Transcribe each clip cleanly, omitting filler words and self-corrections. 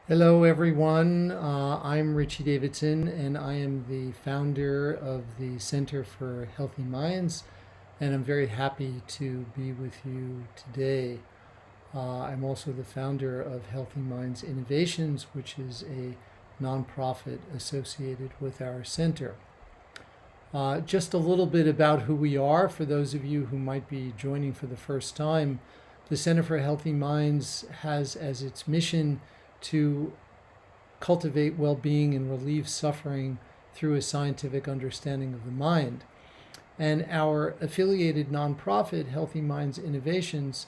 Hello, everyone. I'm Richie Davidson, and I am the founder of the Center for Healthy Minds, and I'm very happy to be with you today. I'm also the founder of Healthy Minds Innovations, which is a nonprofit associated with our center. Just a little bit about who we are for those of you who might be joining for the first time. The Center for Healthy Minds has as its mission to cultivate well being and relieve suffering through a scientific understanding of the mind. And our affiliated nonprofit, Healthy Minds Innovations,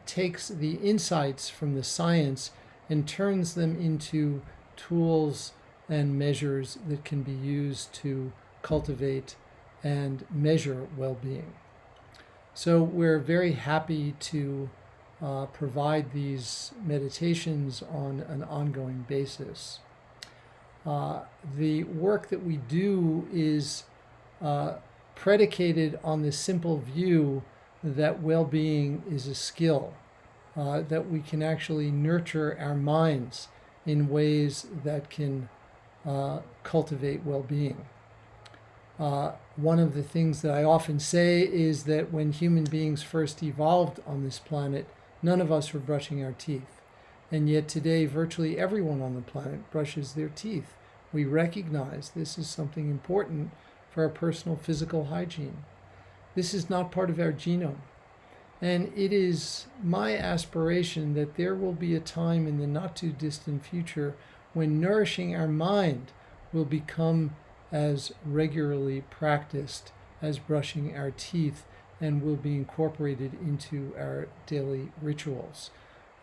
takes the insights from the science and turns them into tools and measures that can be used to cultivate and measure well being. So we're very happy to provide these meditations on an ongoing basis. The work that we do is predicated on the simple view that well-being is a skill, that we can actually nurture our minds in ways that can cultivate well-being. One of the things that I often say is that when human beings first evolved on this planet, none of us were brushing our teeth. And yet today, virtually everyone on the planet brushes their teeth. We recognize this is something important for our personal physical hygiene. This is not part of our genome. And it is my aspiration that there will be a time in the not too distant future when nourishing our mind will become as regularly practiced as brushing our teeth and will be incorporated into our daily rituals.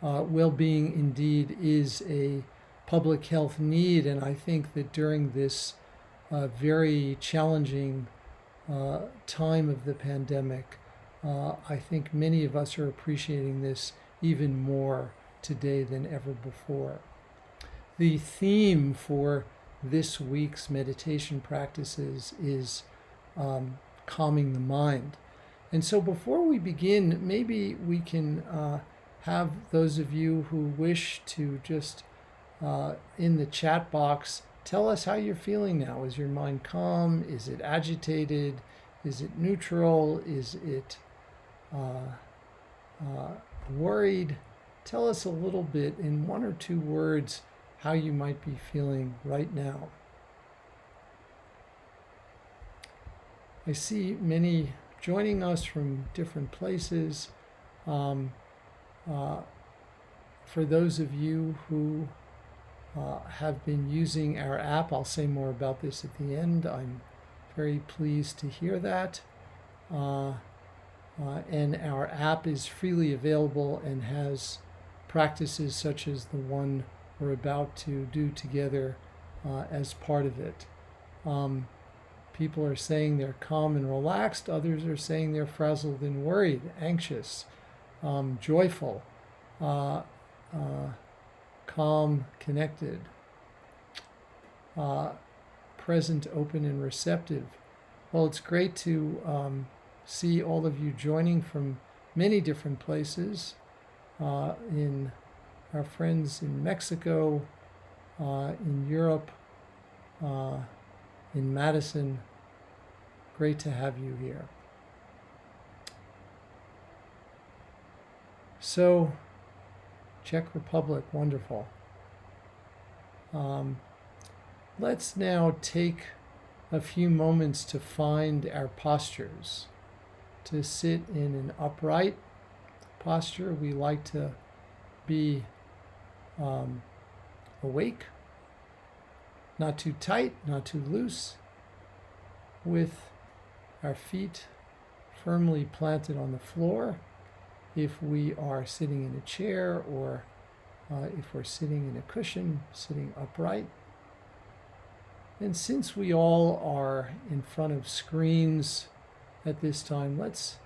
Well-being indeed is a public health need, and I think that during this very challenging time of the pandemic, I think many of us are appreciating this even more today than ever before. The theme for this week's meditation practices is calming the mind. And so before we begin, maybe we can have those of you who wish to just in the chat box tell us how you're feeling now. Is your mind calm? Is it agitated? Is it neutral? Is it worried? Tell us a little bit in one or two words how you might be feeling right now. I see many joining us from different places. For those of you who have been using our app, I'll say more about this at the end. I'm very pleased to hear that. And our app is freely available and has practices such as the one we're about to do together as part of it. People are saying they're calm and relaxed. Others are saying they're frazzled and worried, anxious, joyful, calm, connected, present, open, and receptive. Well, it's great to see all of you joining from many different places. In our friends in Mexico, in Europe, in Madison. Great to have you here. So, Czech Republic, wonderful. Let's now take a few moments to find our postures. To sit in an upright posture, we like to be awake, not too tight, not too loose, with our feet firmly planted on the floor. If we are sitting in a chair or if we're sitting in a cushion, sitting upright. And since we all are in front of screens at this time, let's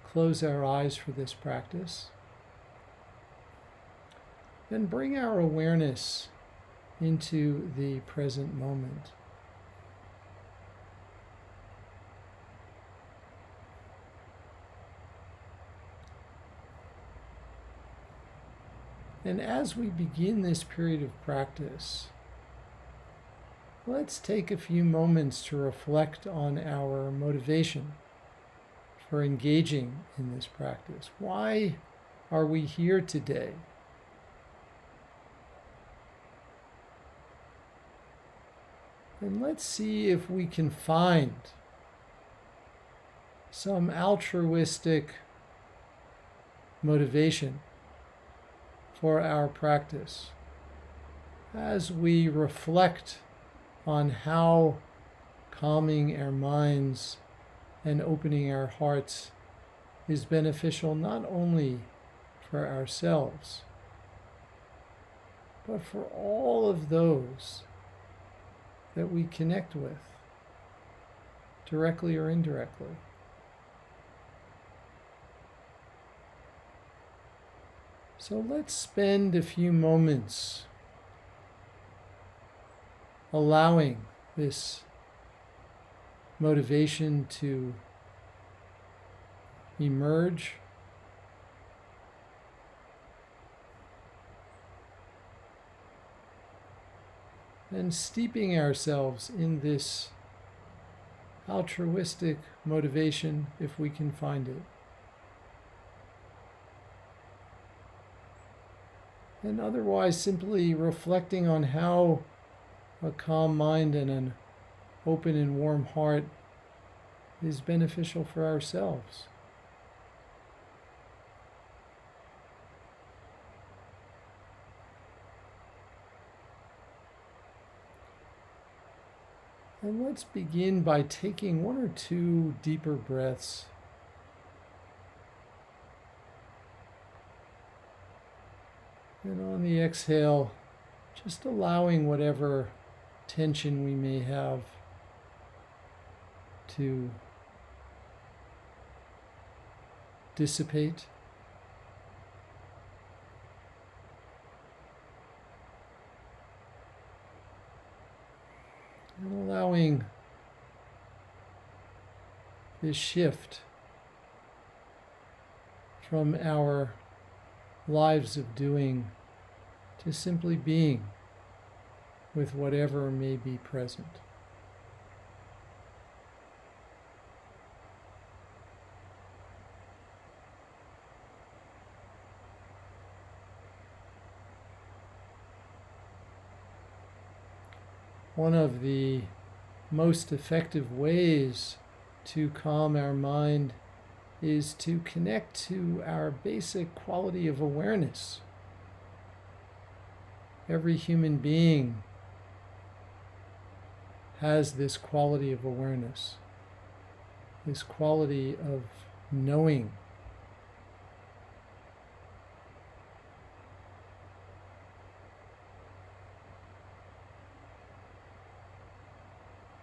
close our eyes for this practice. Then bring our awareness into the present moment. And as we begin this period of practice, let's take a few moments to reflect on our motivation for engaging in this practice. Why are we here today? And let's see if we can find some altruistic motivation for our practice as we reflect on how calming our minds and opening our hearts is beneficial not only for ourselves, but for all of those that we connect with, directly or indirectly. So let's spend a few moments allowing this motivation to emerge, and steeping ourselves in this altruistic motivation if we can find it. And otherwise simply reflecting on how a calm mind and an open and warm heart is beneficial for ourselves. And let's begin by taking one or two deeper breaths. And on the exhale, just allowing whatever tension we may have to dissipate. And allowing this shift from our lives of doing to simply being with whatever may be present. One of the most effective ways to calm our mind is to connect to our basic quality of awareness. Every human being has this quality of awareness, this quality of knowing.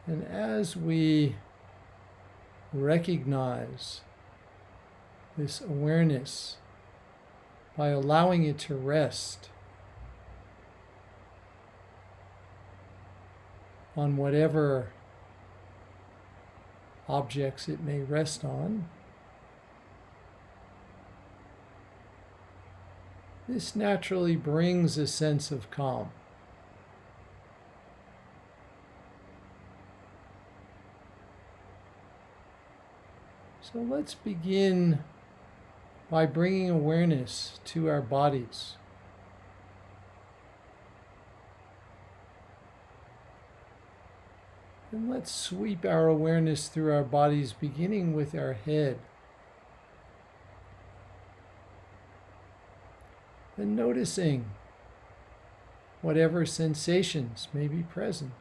And as we recognize this awareness by allowing it to rest on whatever objects it may rest on, this naturally brings a sense of calm. So let's begin by bringing awareness to our bodies. And let's sweep our awareness through our bodies, beginning with our head. And noticing whatever sensations may be present.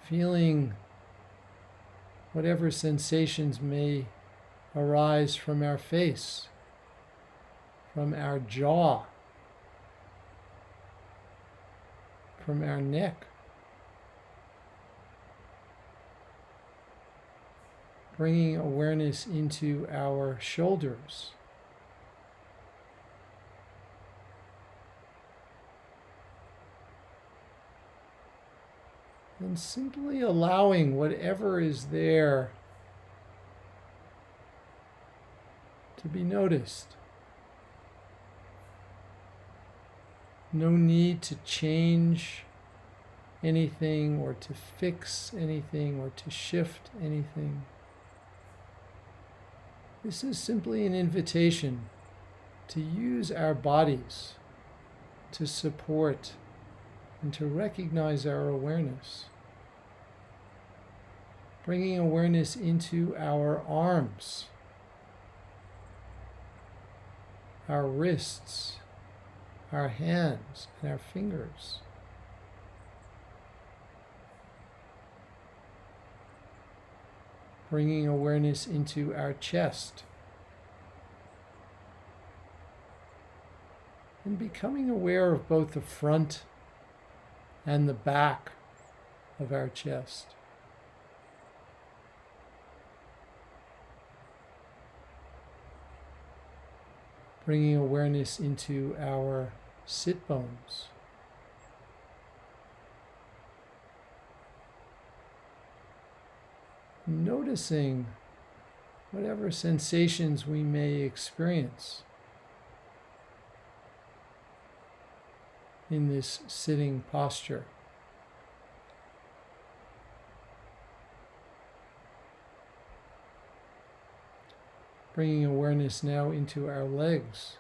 Feeling whatever sensations may arise from our face, from our jaw, from our neck. Bringing awareness into our shoulders. And simply allowing whatever is there to be noticed. No need to change anything or to fix anything or to shift anything. This is simply an invitation to use our bodies to support and to recognize our awareness. Bringing awareness into our arms, our wrists, our hands, and our fingers. Bringing awareness into our chest. And becoming aware of both the front and the back of our chest. Bringing awareness into our sit bones. Noticing whatever sensations we may experience in this sitting posture. Bringing awareness now into our legs,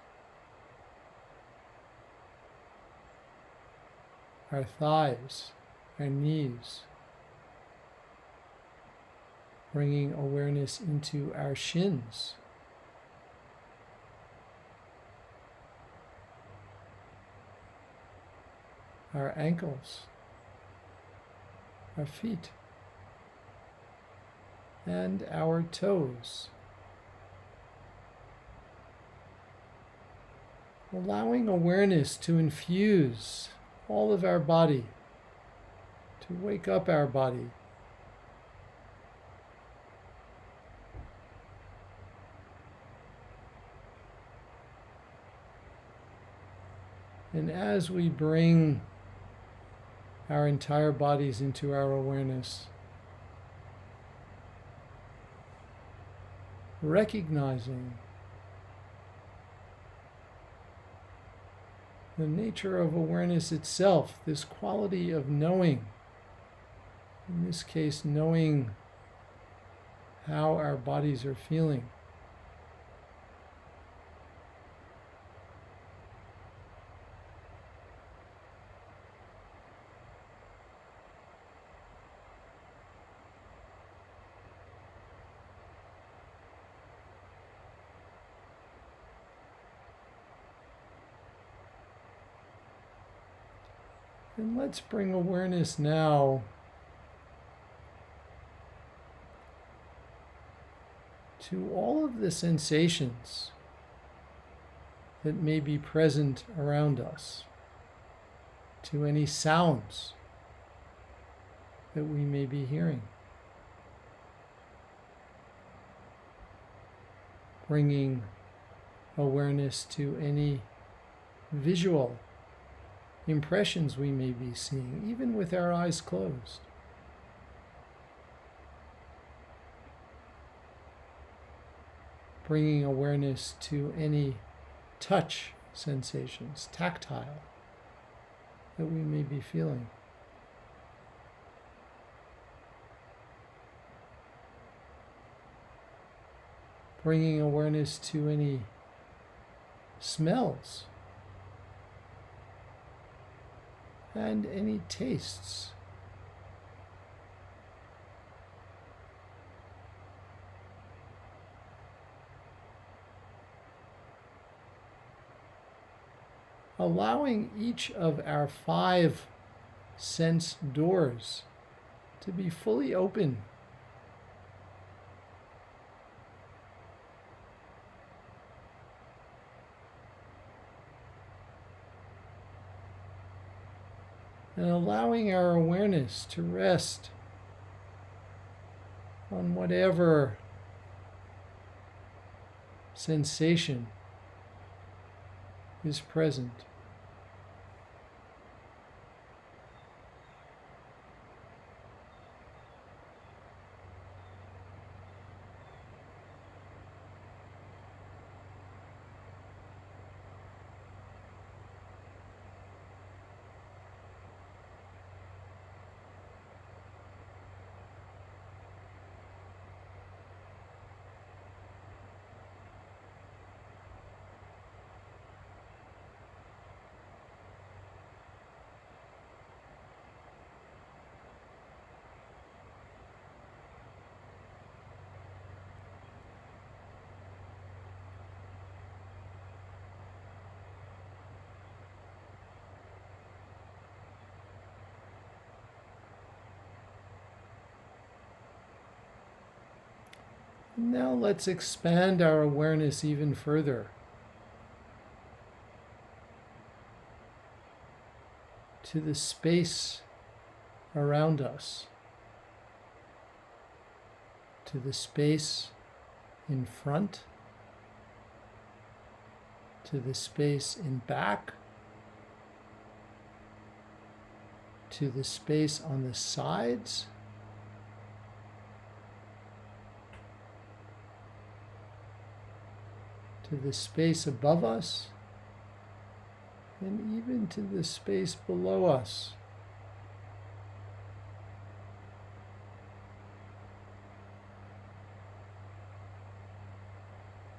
our thighs, our knees. Bringing awareness into our shins, our ankles, our feet, and our toes. Allowing awareness to infuse all of our body, to wake up our body. And as we bring our entire bodies into our awareness, recognizing the nature of awareness itself, this quality of knowing, in this case, knowing how our bodies are feeling. And let's bring awareness now to all of the sensations that may be present around us, to any sounds that we may be hearing. Bringing awareness to any visual impressions we may be seeing, even with our eyes closed. Bringing awareness to any touch sensations, tactile, that we may be feeling. Bringing awareness to any smells and any tastes. Allowing each of our 5 sense doors to be fully open. And allowing our awareness to rest on whatever sensation is present. And now let's expand our awareness even further to the space around us, to the space in front, to the space in back, to the space on the sides, to the space above us, and even to the space below us.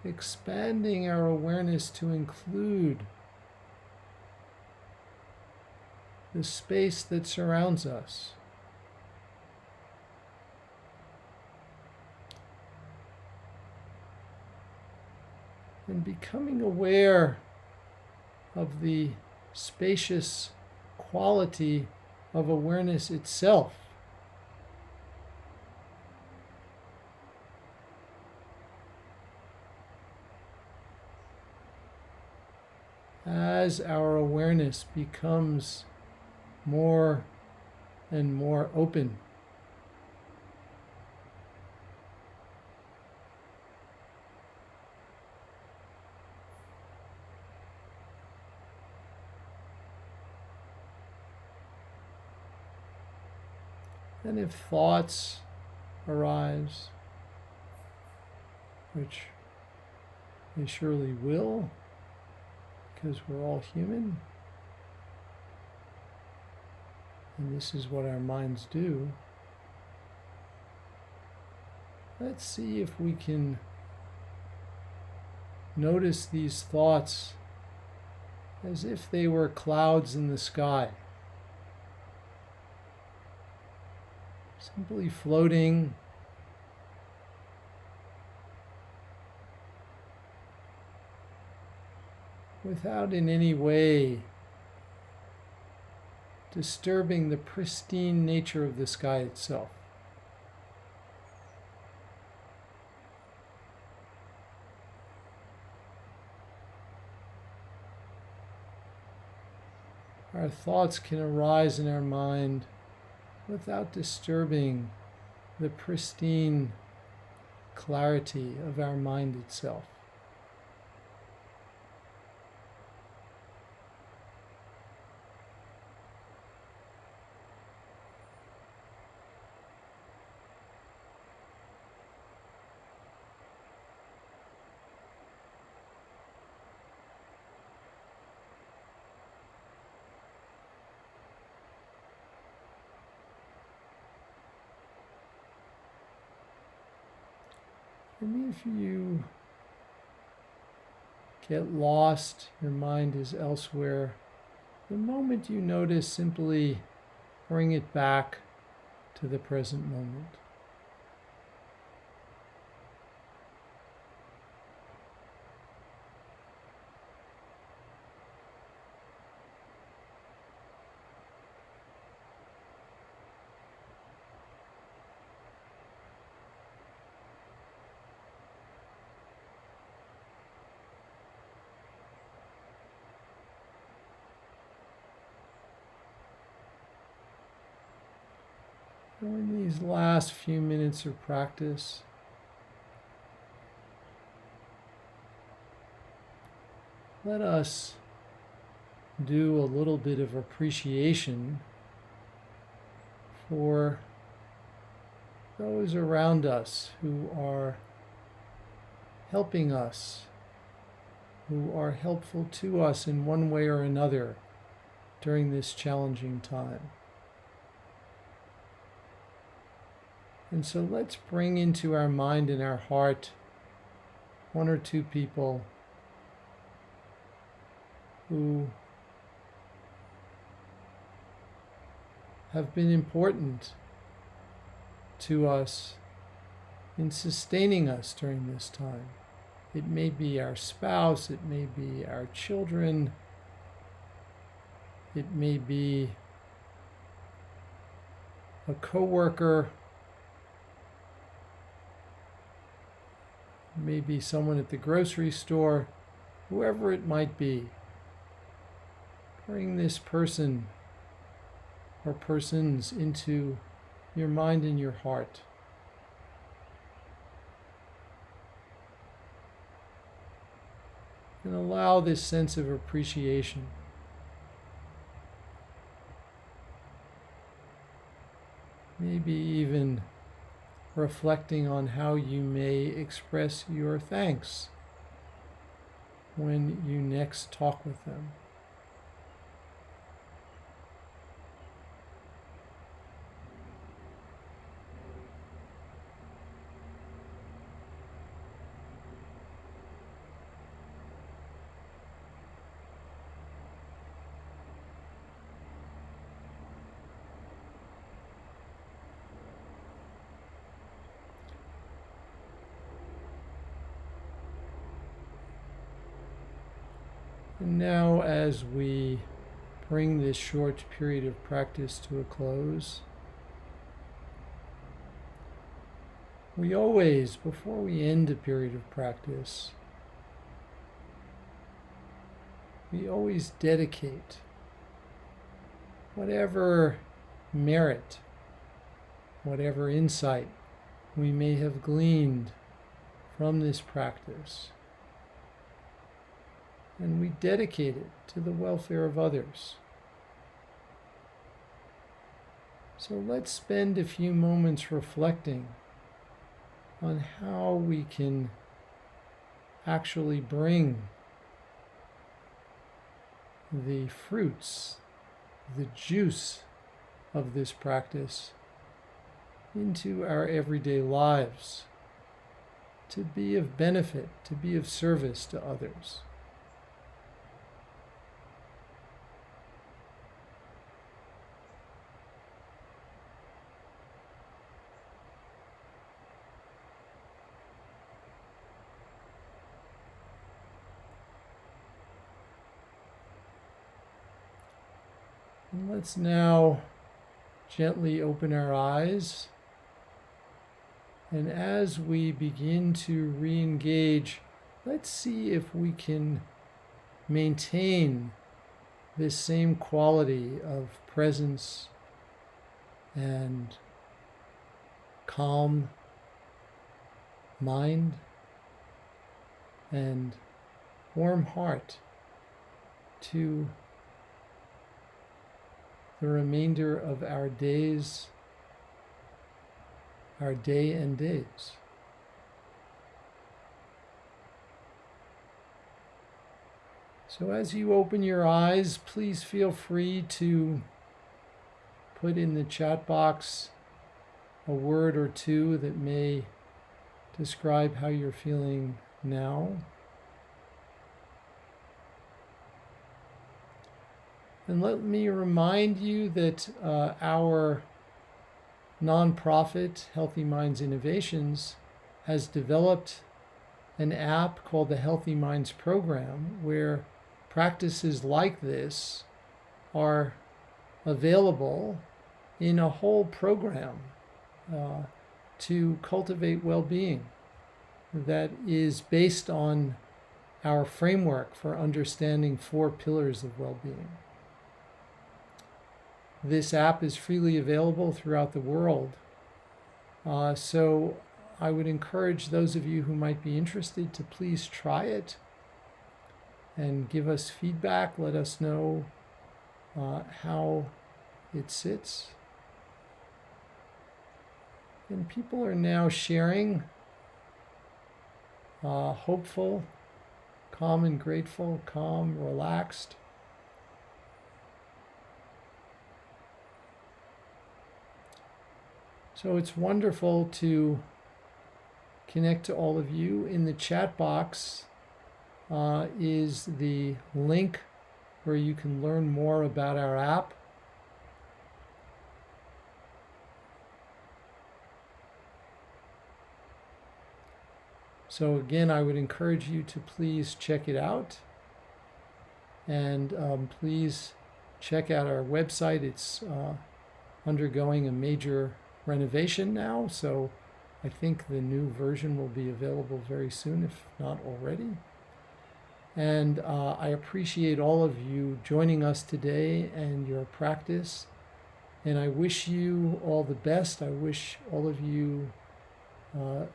Expanding our awareness to include the space that surrounds us. And becoming aware of the spacious quality of awareness itself. As our awareness becomes more and more open, and if thoughts arise, which they surely will, because we're all human, and this is what our minds do, let's see if we can notice these thoughts as if they were clouds in the sky, simply floating, without in any way disturbing the pristine nature of the sky itself. Our thoughts can arise in our mind without disturbing the pristine clarity of our mind itself. And if you get lost, your mind is elsewhere, the moment you notice, simply bring it back to the present moment. In these last few minutes of practice, let us do a little bit of appreciation for those around us who are helping us, who are helpful to us in one way or another during this challenging time. And so let's bring into our mind and our heart one or two people who have been important to us in sustaining us during this time. It may be our spouse, it may be our children, it may be a coworker, maybe someone at the grocery store, whoever it might be. Bring this person or persons into your mind and your heart. And allow this sense of appreciation. Maybe even reflecting on how you may express your thanks when you next talk with them. And now, as we bring this short period of practice to a close, we always, before we end a period of practice, we always dedicate whatever merit, whatever insight we may have gleaned from this practice, and we dedicate it to the welfare of others. So let's spend a few moments reflecting on how we can actually bring the fruits, the juice of this practice into our everyday lives, to be of benefit, to be of service to others. And let's now gently open our eyes. And as we begin to re-engage, let's see if we can maintain this same quality of presence and calm mind and warm heart to the remainder of our days, our day and days. So as you open your eyes, please feel free to put in the chat box a word or two that may describe how you're feeling now. And let me remind you that our nonprofit, Healthy Minds Innovations, has developed an app called the Healthy Minds Program, where practices like this are available in a whole program to cultivate well-being that is based on our framework for understanding 4 pillars of well-being. This app is freely available throughout the world. So I would encourage those of you who might be interested to please try it and give us feedback. Let us know how it sits. And people are now sharing, hopeful, calm and grateful, calm, relaxed. So it's wonderful to connect to all of you. In the chat box is the link where you can learn more about our app. So again, I would encourage you to please check it out. And please check out our website. It's undergoing a major renovation now, so I think the new version will be available very soon, if not already. And I appreciate all of you joining us today and your practice. And I wish you all the best. I wish all of you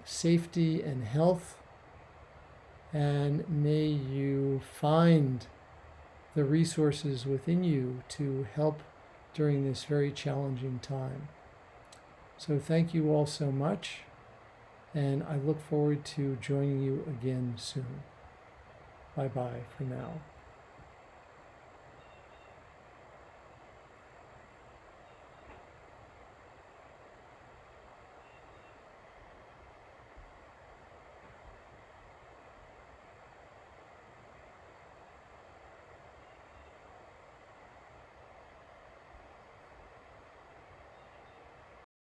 safety and health. And may you find the resources within you to help during this very challenging time. So thank you all so much, and I look forward to joining you again soon. Bye-bye for now.